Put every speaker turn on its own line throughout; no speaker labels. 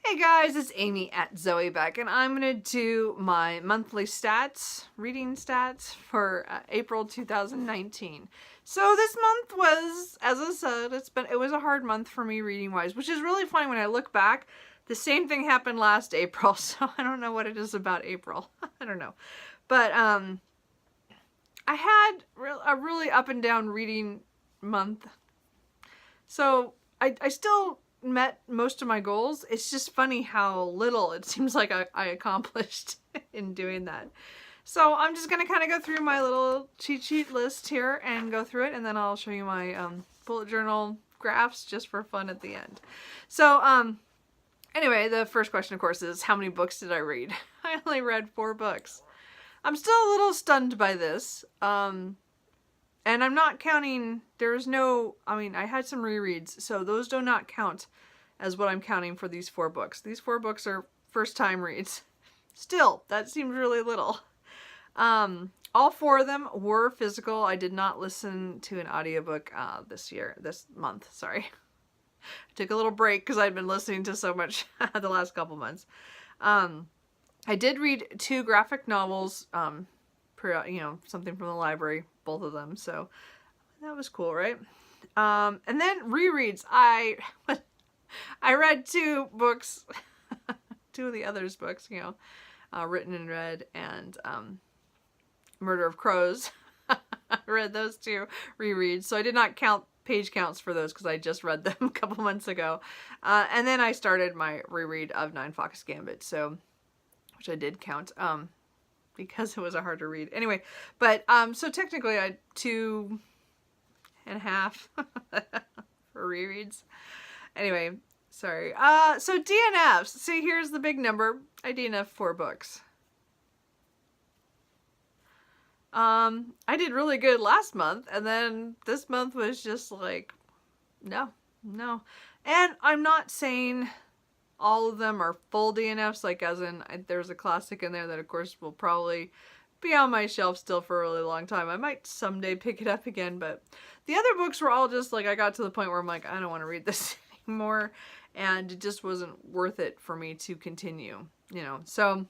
Hey guys, it's Amy at Zoe Beck, and I'm gonna do my monthly stats, reading stats for April 2019. So this month was, as I said, it was a hard month for me reading wise, which is really funny when I look back. The same thing happened last April, so I don't know what it is about April. I don't know, but I had a really up and down reading month. So I still met most of my goals. It's just funny how little it seems like I accomplished in doing that. So I'm just going to kind of go through my little cheat sheet list here and go through it, and then I'll show you my bullet journal graphs just for fun at the end. So anyway, the first question, of course, is how many books did I read? I only read 4 books. I'm still a little stunned by this. And I'm not counting, I had some rereads, so those do not count as what I'm counting for these 4 books. These 4 books are first time reads. Still, that seems really little. All 4 of them were physical. I did not listen to an audiobook this month, sorry. I took a little break because I'd been listening to so much the last couple months. I did read 2 graphic novels, something from the library, both of them, so that was cool, right? And then rereads. I read 2 books, 2 of the others' books, Written and Read and Murder of Crows. I read those 2 rereads, so I did not count page counts for those because I just read them a couple months ago. And then I started my reread of Nine Fox Gambit, which I did count. Because it was a harder read. Anyway, but so technically I had 2.5 for rereads. Anyway, sorry. So DNFs. See, here's the big number. I DNF'd 4 books. I did really good last month, and then this month was just like, no. And I'm not saying all of them are full DNFs, like as in there's a classic in there that of course will probably be on my shelf still for a really long time. I might someday pick it up again, but the other books were all just like, I got to the point where I'm like, I don't want to read this anymore, and it just wasn't worth it for me to continue, so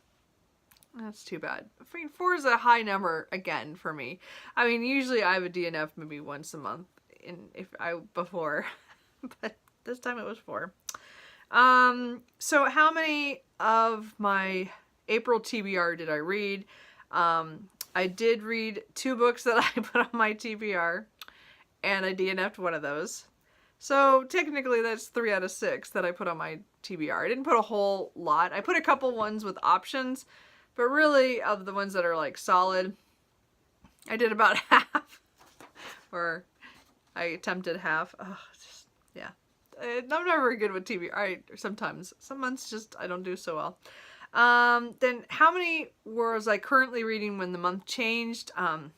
that's too bad. 4 is a high number again for me. I mean, usually I have a DNF maybe once a month before, but this time it was 4. So how many of my April TBR did I read? I did read 2 books that I put on my TBR, and I DNF'd one of those. So technically that's 3 out of 6 that I put on my TBR. I didn't put a whole lot. I put a couple ones with options, but really of the ones that are like solid, I did about half, or I attempted half. Yeah. I'm not very good with TBR. Sometimes. Some months just I don't do so well. Then how many was I currently reading when the month changed? As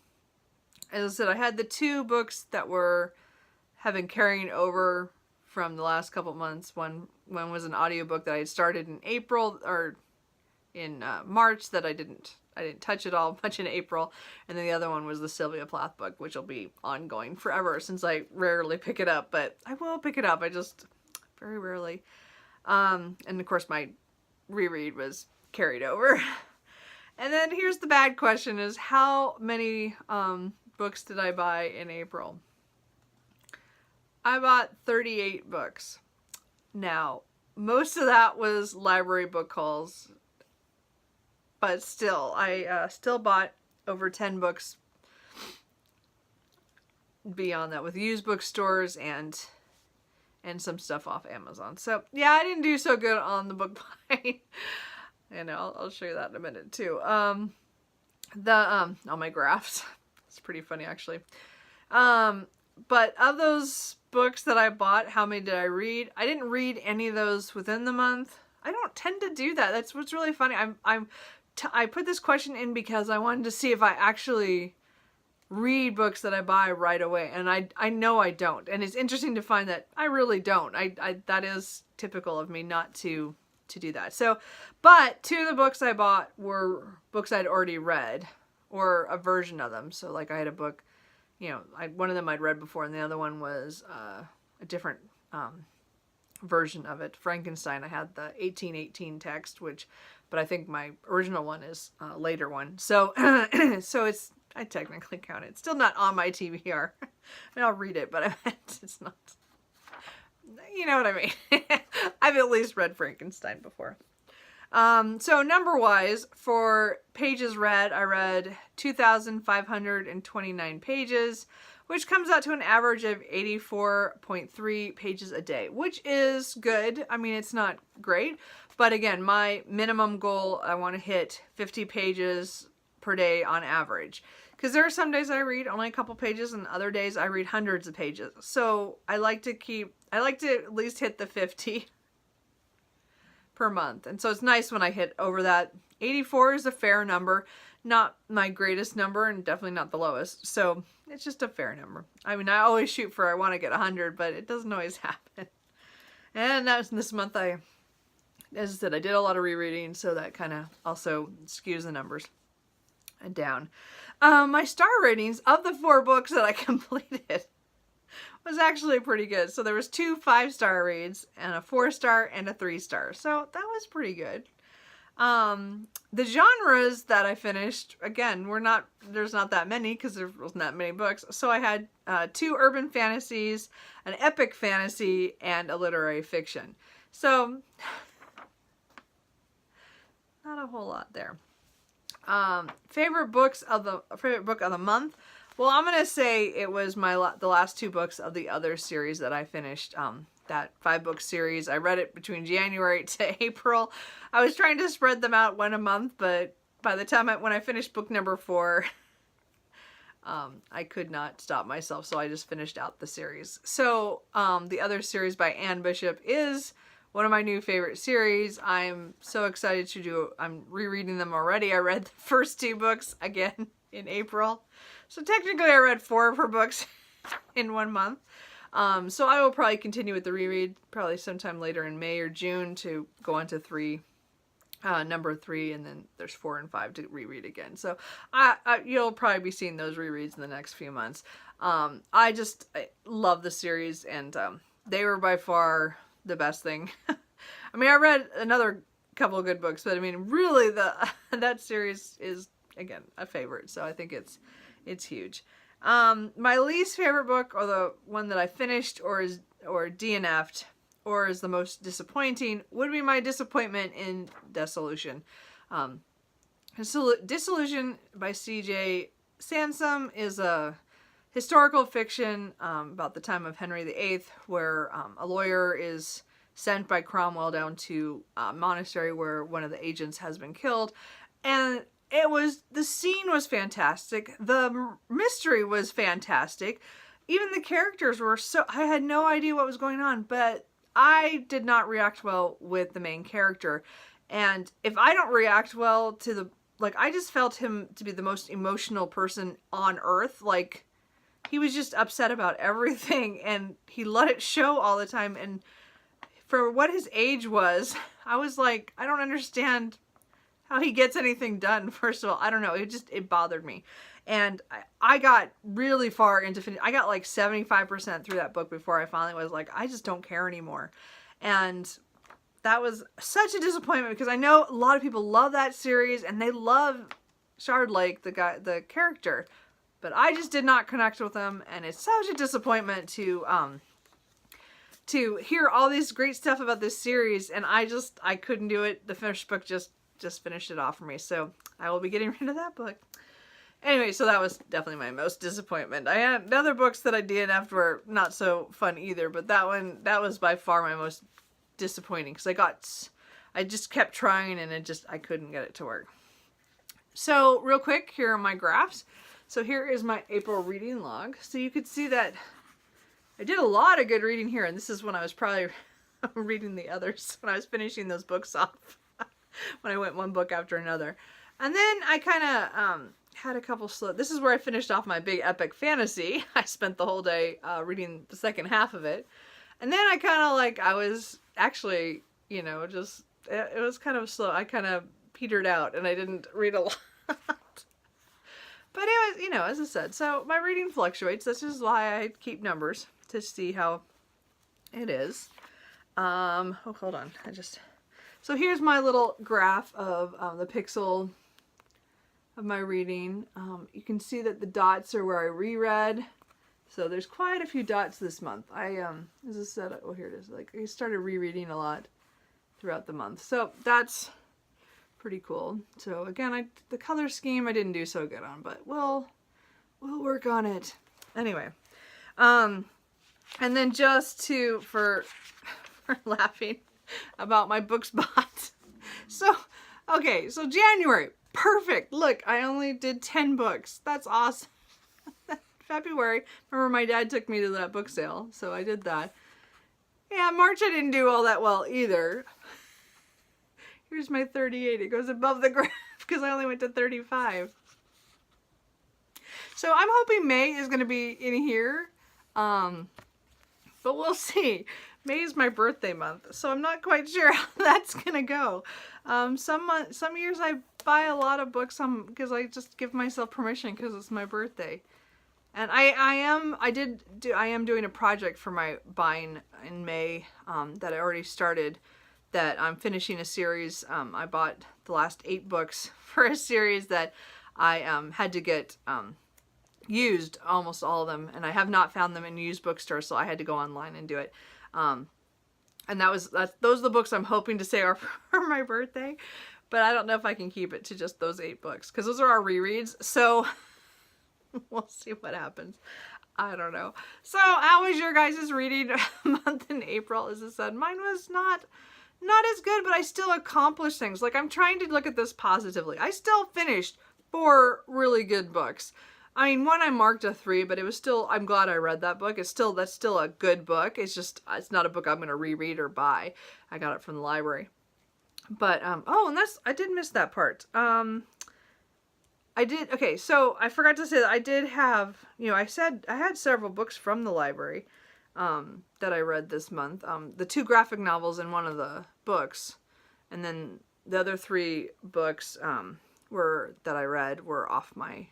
I said, I had the 2 books that have been carrying over from the last couple months. One was an audiobook that I had started in April or in March that I didn't touch it all much in April, and then the other one was the Sylvia Plath book, which will be ongoing forever since I rarely pick it up, but I will pick it up. I just very rarely. And of course my reread was carried over. And then here's the bad question: is how many books did I buy in April? I bought 38 books. Now, most of that was library book hauls. But still, I still bought over 10 books beyond that with used bookstores and some stuff off Amazon. So yeah, I didn't do so good on the book buying. And I'll show you that in a minute too. On my graphs, it's pretty funny actually. But of those books that I bought, how many did I read? I didn't read any of those within the month. I don't tend to do that. That's what's really funny. I put this question in because I wanted to see if I actually read books that I buy right away, and I know I don't, and it's interesting to find that I really don't. That is typical of me not to do that. So, but 2 of the books I bought were books I'd already read, or a version of them. So like I had a book, one of them I'd read before, and the other one was a different version of it. Frankenstein, I had the 1818 text, but I think my original one is a later one. So, so I technically count it. It's still not on my TBR. I mean, I'll read it, but I meant it's not. You know what I mean? I've at least read Frankenstein before. So number-wise, for pages read, I read 2,529 pages, which comes out to an average of 84.3 pages a day, which is good. I mean, it's not great, but again, my minimum goal, I want to hit 50 pages per day on average. Because there are some days I read only a couple pages and other days I read hundreds of pages. So I like to at least hit the 50 per month. And so it's nice when I hit over that. 84 is a fair number, not my greatest number and definitely not the lowest. So it's just a fair number. I mean, I always shoot for I want to get 100, but it doesn't always happen. And that was this month as I said, I did a lot of rereading, so that kind of also skews the numbers down. My star ratings of the 4 books that I completed was actually pretty good. So there was 2 5-star reads and a 4-star and a 3-star. So that was pretty good. The genres that I finished, again, there's not that many because there wasn't that many books. So I had 2 urban fantasies, an epic fantasy, and a literary fiction. So not a whole lot there. Favorite book of the month. Well, I'm gonna say it was the last 2 books of the other series that I finished. That 5-book series. I read it between January to April. I was trying to spread them out one a month, but by the time when I finished book number 4, I could not stop myself, so I just finished out the series. So the other series by Anne Bishop is one of my new favorite series. I'm so excited I'm rereading them already. I read the first 2 books again in April. So technically I read 4 of her books in 1 month. So I will probably continue with the reread probably sometime later in May or June to go on to number 3, and then there's 4 and 5 to reread again. So you'll probably be seeing those rereads in the next few months. I love the series, and they were by far the best thing. I mean, I read another couple of good books, but I mean, really that series is, again, a favorite. So I think it's huge. My least favorite book, or the one that I finished or DNF'd or is the most disappointing, would be my disappointment in Dissolution. Dissolution by C.J. Sansom is a historical fiction about the time of Henry VIII, where a lawyer is sent by Cromwell down to a monastery where one of the agents has been killed. And the scene was fantastic. The mystery was fantastic. Even the characters I had no idea what was going on, but I did not react well with the main character. And if I don't react well to I just felt him to be the most emotional person on earth. Like, he was just upset about everything, and he let it show all the time. And for what his age was, I was like, I don't understand how he gets anything done. First of all, I don't know. It bothered me. And I got really far into I got like 75% through that book before I finally was like, I just don't care anymore. And that was such a disappointment, because I know a lot of people love that series and they love Shardlake, the character, but I just did not connect with him, and it's such a disappointment to hear all this great stuff about this series, and I couldn't do it. The finished book just finished it off for me, so I will be getting rid of that book. Anyway, so that was definitely my most disappointment. I had the other books that I DNF'd were not so fun either, but that was by far my most disappointing, because I just kept trying and I couldn't get it to work. So real quick, here are my graphs. So here is my April reading log. So you could see that I did a lot of good reading here, and this is when I was probably reading the others, when I was finishing those books off, when I went one book after another. And then I kind of had a couple slow. This is where I finished off my big epic fantasy. I spent the whole day reading the second half of it. And then I kind of I was actually, it was kind of slow. I kind of petered out and I didn't read a lot. But it was, as I said, so my reading fluctuates. This is why I keep numbers, to see how it is. Oh, hold on. So here's my little graph of the pixel of my reading. You can see that the dots are where I reread. So there's quite a few dots this month. As I said, oh, here it is. Like, I started rereading a lot throughout the month. So that's pretty cool. So again, the color scheme I didn't do so good on, but we'll work on it. Anyway, and then just for laughing about my books bought. So, okay, so January, perfect. Look, I only did 10 books. That's awesome. February, remember my dad took me to that book sale, so I did that. Yeah, March I didn't do all that well either. Here's my 38. It goes above the graph because I only went to 35. So I'm hoping May is going to be in here, but we'll see. May is my birthday month, so I'm not quite sure how that's going to go. Some years I buy a lot of books because I just give myself permission because it's my birthday. And I am doing a project for my buying in May that I already started, that I'm finishing a series. I bought the last 8 books for a series that I had to get used, almost all of them, and I have not found them in used bookstores, so I had to go online and do it. And those are the books I'm hoping to say are for my birthday, but I don't know if I can keep it to just those 8 books because those are our rereads. So we'll see what happens. I don't know. So how was your guys' reading month in April? As I said, mine was not as good, but I still accomplished things. Like, I'm trying to look at this positively. I still finished 4 really good books. I mean, one I marked a 3, but it was still, I'm glad I read that book. That's still a good book. It's just, it's not a book I'm going to reread or buy. I got it from the library. But, oh, and I did miss that part. Okay, so I forgot to say that I did have, I said I had several books from the library that I read this month. The 2 graphic novels in one of the books, and then the other 3 books that I read were off my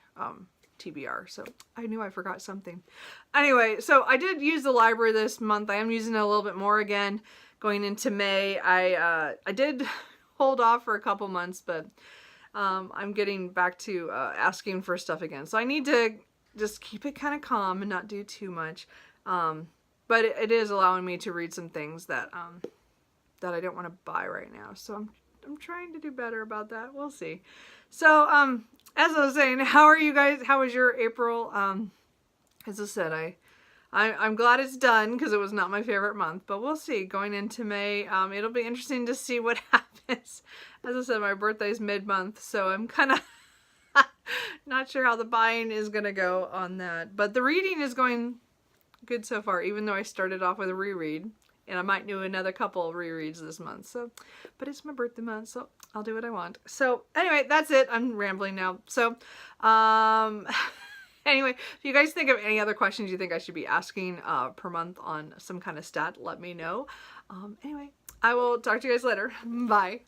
TBR, so I knew I forgot something. Anyway, so I did use the library this month. I am using it a little bit more again going into May. I did hold off for a couple months, but I'm getting back to asking for stuff again. So I need to just keep it kind of calm and not do too much. But it is allowing me to read some things that I don't want to buy right now. So I'm trying to do better about that. We'll see. So as I was saying, how are you guys? How was your April? As I said, I'm glad it's done because it was not my favorite month, but we'll see. Going into May, it'll be interesting to see what happens. As I said, my birthday's mid-month, so I'm kind of not sure how the buying is going to go on that. But the reading is going good so far, even though I started off with a reread. And I might do another couple of rereads this month. So, but it's my birthday month, so I'll do what I want. So anyway, that's it. I'm rambling now. So, anyway, if you guys think of any other questions you think I should be asking per month on some kind of stat, let me know. Anyway, I will talk to you guys later. Bye.